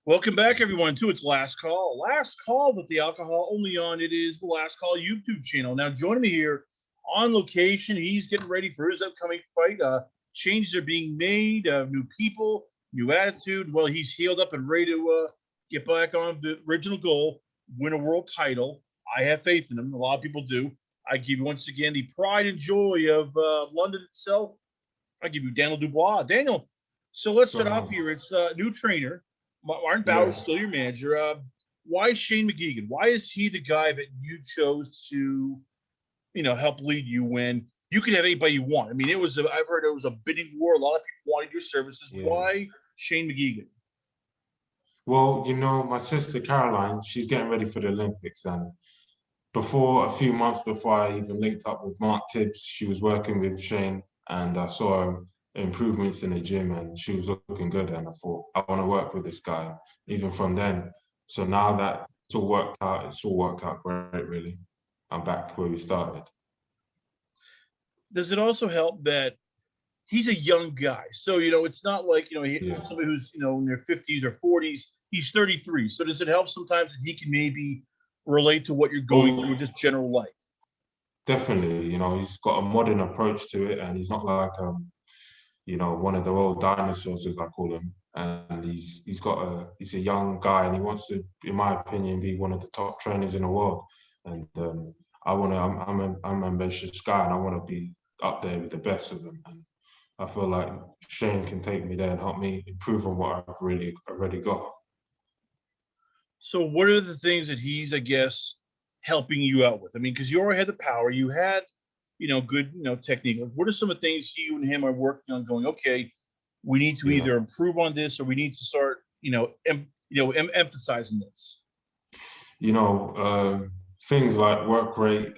Welcome back, everyone, to its last call. Last call with the alcohol only on It Is the Last Call YouTube channel. Now, joining me here on location, he's getting ready for his upcoming fight. Changes are being made, new people, new attitude. Well, he's healed up and ready to get back on the original goal, win a world title. I have faith in him. A lot of people do. I give you once again the pride and joy of London itself. I give you Daniel Dubois. Daniel, so let's start off here. It's a new trainer. Martin Bauer's still your manager. Why Shane McGregor? Why is he the guy that you chose to, help lead you when you could have anybody you want? I mean, I've heard it was a bidding war. A lot of people wanted your services. Yeah. Why Shane McGregor? Well, my sister Caroline, she's getting ready for the Olympics, and a few months before I even linked up with Mark Tibbs, she was working with Shane, and I saw improvements in the gym, and she was looking good, and I thought, I want to work with this guy even from then. So now that it's all worked out great, really. I'm back where we started. Does it also help that he's a young guy? So, it's not like, somebody who's, in their 50s or 40s, he's 33. So does it help sometimes that he can maybe relate to what you're going through, just general life? Definitely, he's got a modern approach to it, and he's not like one of the old dinosaurs, as I call him. And he's a young guy, and he wants to, in my opinion, be one of the top trainers in the world. And I'm an ambitious guy, and I want to be up there with the best of them. And I feel like Shane can take me there and help me improve on what I've really already got. So what are the things that he's, I guess, helping you out with? I mean, because you already had the power, you had, good, technique. Like, what are some of the things you and him are working on going, okay, we need to either improve on this or we need to start, emphasizing this? Things like work rate,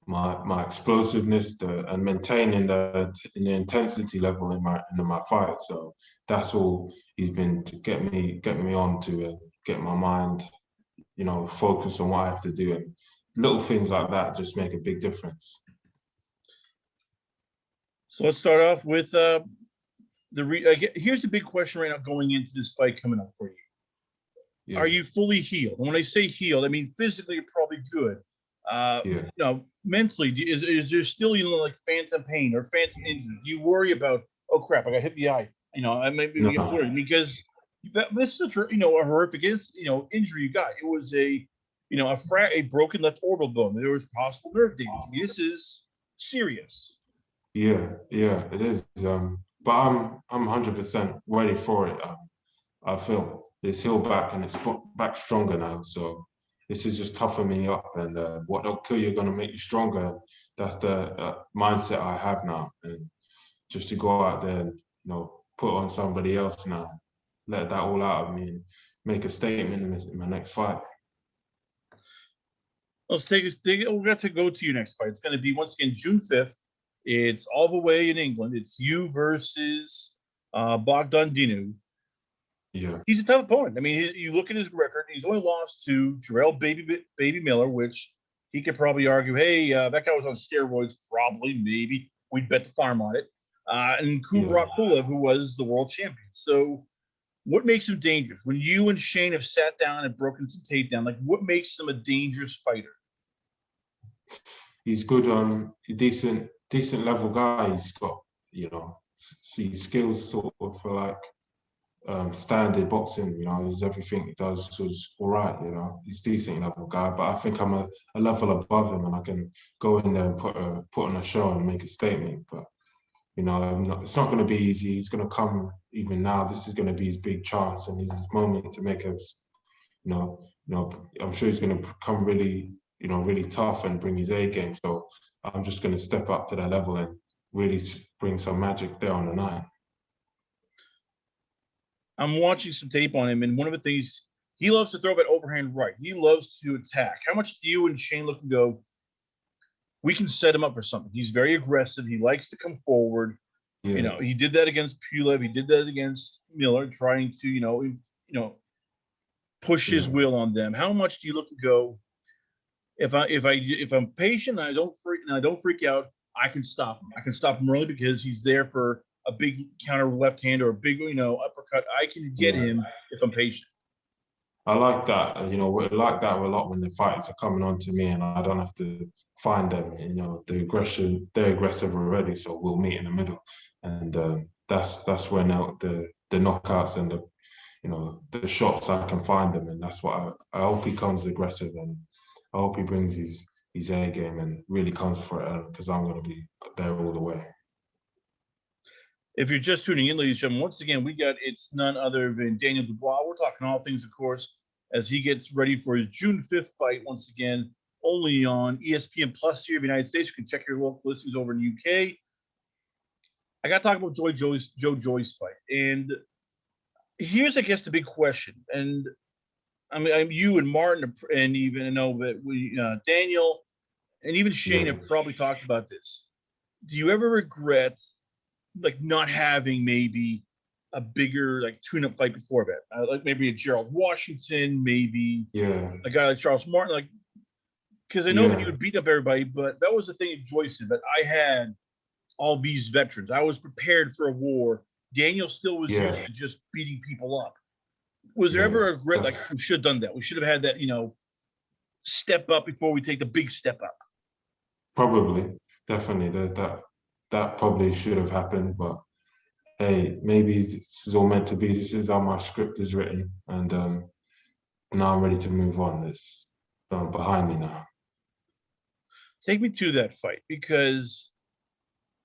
my explosiveness, and maintaining the intensity level in my fight. So that's all he's been to get me on to get my mind, focus on what I have to do, and little things like that just make a big difference. So let's start off with here's the big question right now going into this fight coming up for you. Yeah. Are you fully healed? And when I say healed, I mean physically you're probably good. Mentally, is there still like phantom pain or phantom injury? Do you worry about, oh crap, I got hit in the eye? I might be get worried because this is a horrific injury you got. It was a broken left orbital bone. There was possible nerve damage. I mean, this is serious. Yeah, it is. But I'm 100% ready for it. I feel it's healed back and it's back stronger now. So this is just toughen me up, and what don't kill you going to make you stronger. That's the mindset I have now, and just to go out there and put on somebody else now, let that all out of me, and make a statement in my next fight. Let's we're going to go to your next fight. It's going to be once again June 5th. It's all the way in England. It's you versus Boghdan Dinu. Yeah, he's a tough opponent. I mean, you look at his record. He's only lost to Jarrell Baby Miller, which he could probably argue, hey, that guy was on steroids. Probably, maybe we'd bet the farm on it. And Kubrat Pulev, who was the world champion. So, what makes him dangerous? When you and Shane have sat down and broken some tape down, like what makes him a dangerous fighter? He's good on decent level guy. He's got skills sort of for like standard boxing. He's everything he does was all right. He's decent level guy, but I think I'm a level above him, and I can go in there and put on a show and make a statement. But it's not going to be easy. He's going to come even now. This is going to be his big chance and his moment to make us. I'm sure he's going to come really tough and bring his A game. So I'm just going to step up to that level and really bring some magic there on the night. I'm watching some tape on him, and one of the things, he loves to throw that overhand right. He loves to attack. How much do you and Shane look and go, we can set him up for something? He's very aggressive. He likes to come forward. Yeah. He did that against Pulev. He did that against Miller, trying to, push his will on them. How much do you look and go, if I'm patient and I don't freak out, I can stop him. I can stop him early because he's there for a big counter left hand or a big, uppercut, I can get him if I'm patient. I like that. I like that a lot when the fighters are coming on to me and I don't have to find them. They're aggressive already, so we'll meet in the middle, and that's when the knockouts and the shots I can find them, and that's what I hope he comes aggressive, and I hope he brings his A game and really comes for it, because I'm going to be there all the way. If you're just tuning in, ladies and gentlemen, once again, it's none other than Daniel Dubois. We're talking all things, of course, as he gets ready for his June 5th fight, once again, only on ESPN Plus here in the United States. You can check your local listings over in the UK. I got to talk about Joe Joyce fight. And here's, I guess, the big question. And I mean, you and Martin, and even I know that Daniel and even Shane have probably talked about this. Do you ever regret not having maybe a bigger tune-up fight before that? Like maybe a Gerald Washington, maybe a guy like Charles Martin, because I know that you would beat up everybody, but that was the thing at Joyce. But I had all these veterans. I was prepared for a war. Daniel still was used to just beating people up. Was there ever a regret, we should have done that? We should have had that, step up before we take the big step up? Probably, definitely. That probably should have happened, but hey, maybe this is all meant to be. This is how my script is written, and now I'm ready to move on. It's behind me now. Take me to that fight, because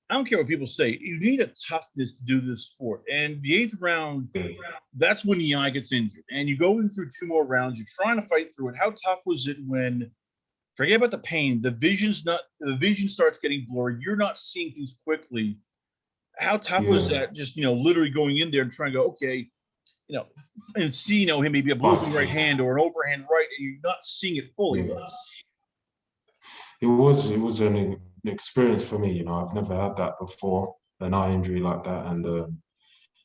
I don't care what people say. You need a toughness to do this sport. And the 8th round, that's when the eye gets injured. And you go in through 2 more rounds. You're trying to fight through it. How tough was it when, forget about the pain, the vision starts getting blurry. You're not seeing things quickly. How tough was that, just, literally going in there and trying to go, okay, and see, him maybe a looping right hand or an overhand right, and you're not seeing it fully. It was an experience for me. I've never had that before, an eye injury like that, and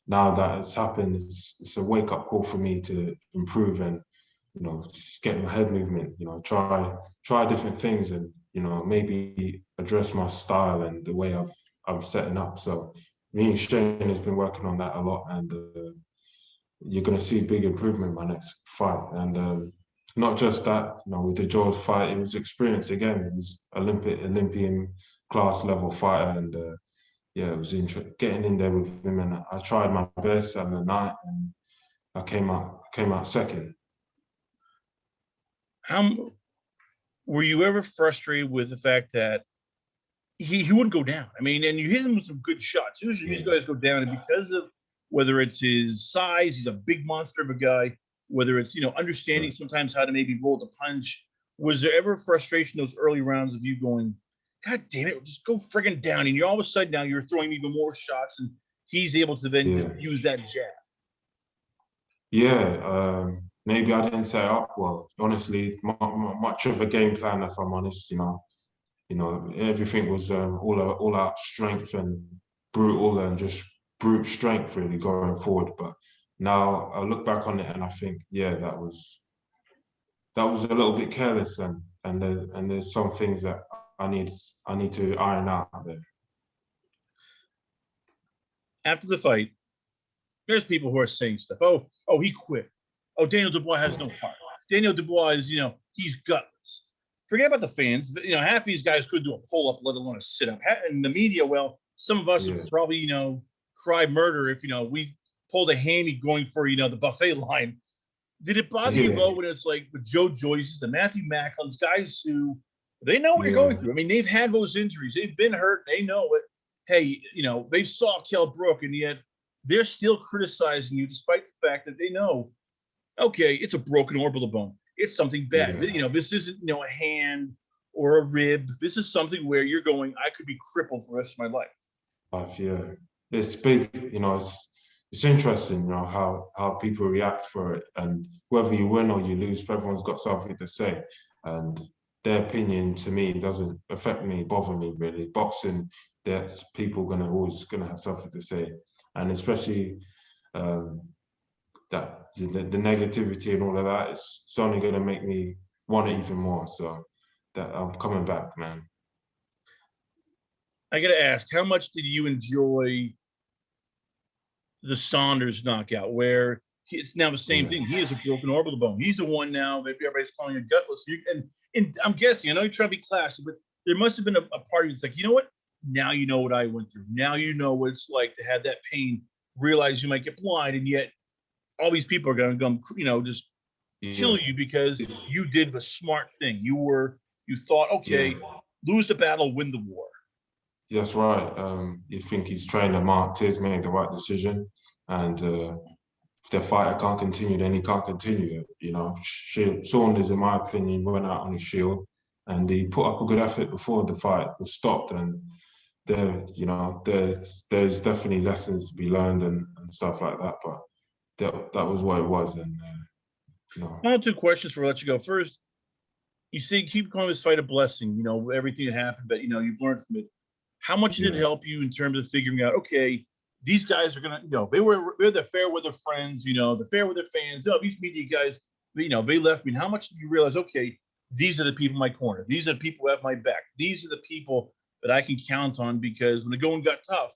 now that it's happened, it's a wake up call for me to improve and just get my head movement. Try different things, and maybe address my style and the way I'm setting up. So me and Shane has been working on that a lot, and you're going to see big improvement in my next fight. And not just that, with the Joel's fight, it was experience again. He's Olympian class level fighter, and it was interesting getting in there with him. And I tried my best at the night, and I came out second. How were you ever frustrated with the fact that he wouldn't go down? I mean, and you hit him with some good shots. Usually these guys go down, and because of whether it's his size, he's a big monster of a guy, whether it's, understanding sometimes how to maybe roll the punch. Was there ever frustration those early rounds of you going, God damn it, just go friggin' down? And you're all of a sudden now you're throwing even more shots, and he's able to then just use that jab. Maybe I didn't set up well. Honestly, much of a game plan, if I'm honest. Everything was all out strength and brutal, and just brute strength really going forward. But now I look back on it and I think, that was a little bit careless, and there's some things that I need to iron out there. After the fight, there's people who are saying stuff. Oh, he quit. Oh, Daniel Dubois has no heart. Daniel Dubois is, he's gutless. Forget about the fans. Half these guys could do a pull-up, let alone a sit-up. And the media, well, some of us would probably, cry murder if, we pulled a hammy going for, the buffet line. Did it bother you, though, when it's like the Joe Joyces, the Matthew Macklins, guys who, they know what you're going through. I mean, they've had those injuries. They've been hurt. They know it. Hey, they saw Kell Brook, and yet they're still criticizing you despite the fact that they know, okay, it's a broken orbital bone. It's something bad. This isn't, a hand or a rib. This is something where you're going, I could be crippled for the rest of my life. It's big, it's interesting, how people react for it, and whether you win or you lose, everyone's got something to say, and their opinion to me doesn't affect me, bother me really. Boxing, there's people always gonna have something to say, and especially that the negativity and all of that is only gonna make me want it even more. So that I'm coming back, man. I gotta ask, how much did you enjoy the Saunders knockout, where it's now the same thing. He has a broken orbital bone. He's the one now that everybody's calling a gutless. And I'm guessing, I know you're trying to be classy, but there must have been a party that's like, you know what? Now you know what I went through. Now you know what it's like to have that pain, realize you might get blind, and yet all these people are going to come, just kill you because you did the smart thing. You thought, okay, lose the battle, win the war. That's right. You think his trainer, Mark Tiz, made the right decision. And if the fighter can't continue, then he can't continue. Saunders, in my opinion, went out on his shield and he put up a good effort before the fight was stopped. And there's definitely lessons to be learned and stuff like that. But that was what it was. And, Final two questions before I let you go. First, you say keep calling this fight a blessing, everything that happened, but, you've learned from it. How much did it help you in terms of figuring out, okay, these guys are going to, they're the fair weather friends, the fair weather fans, these media guys, they left me. And how much did you realize, okay, these are the people in my corner. These are the people who have my back. These are the people that I can count on because when the going got tough,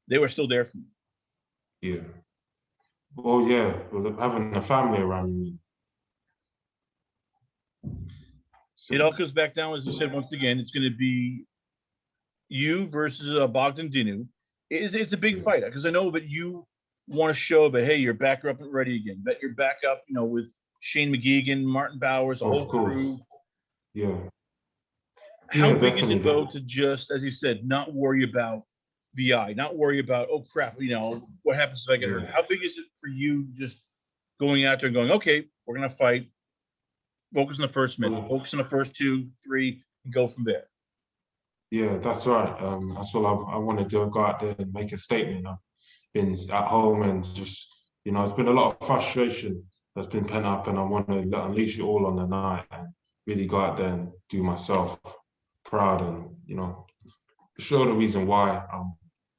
they were still there for me. Yeah. Well, yeah, having a family around me. So, it all comes back down, as you said, once again, it's going to be you versus Boghdan Dinu. It's a big fight because I know that you want to show that, hey, you're back up and ready again, that you're back up, with Shane McGregor, Martin Bowers, the whole crew. Yeah. How big is it, though, to just, as you said, not worry about VI, not worry about, oh, crap, what happens if I get hurt? How big is it for you just going out there and going, okay, we're going to fight, focus on the first minute, focus on the first 2, 3, and go from there? Yeah, that's right. That's all I want to do. Go out there and make a statement. I've been at home and just, it's been a lot of frustration that's been pent up, and I want to unleash it all on the night and really go out there and do myself proud and, show the reason why I'm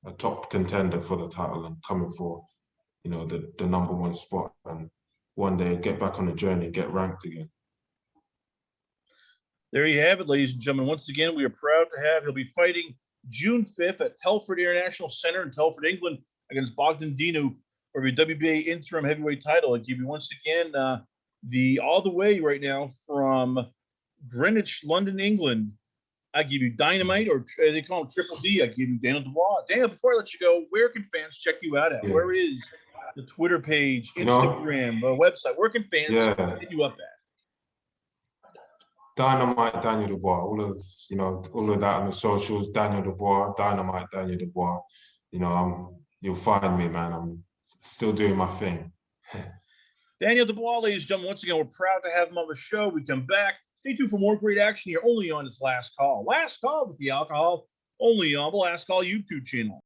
a top contender for the title and coming for, the #1 spot, and one day get back on the journey and get ranked again. There you have it, ladies and gentlemen. Once again, we are proud to have, he'll be fighting June 5th at Telford International Center in Telford, England, against Boghdan Dinu for the WBA interim heavyweight title. I give you once again all the way right now from Greenwich, London, England. I give you Dynamite, or as they call him, Triple D. I give you Daniel Dubois. Daniel, before I let you go, where can fans check you out at? Where is the Twitter page, Instagram, website? Where can fans hit you up at? Dynamite, Daniel Dubois, all of that on the socials. Daniel Dubois, Dynamite, Daniel Dubois. You'll find me, man. I'm still doing my thing. Daniel Dubois, ladies and gentlemen, once again, we're proud to have him on the show. We come back. Stay tuned for more great action here only on its Last Call. Last Call with the Alcohol, only on the Last Call YouTube channel.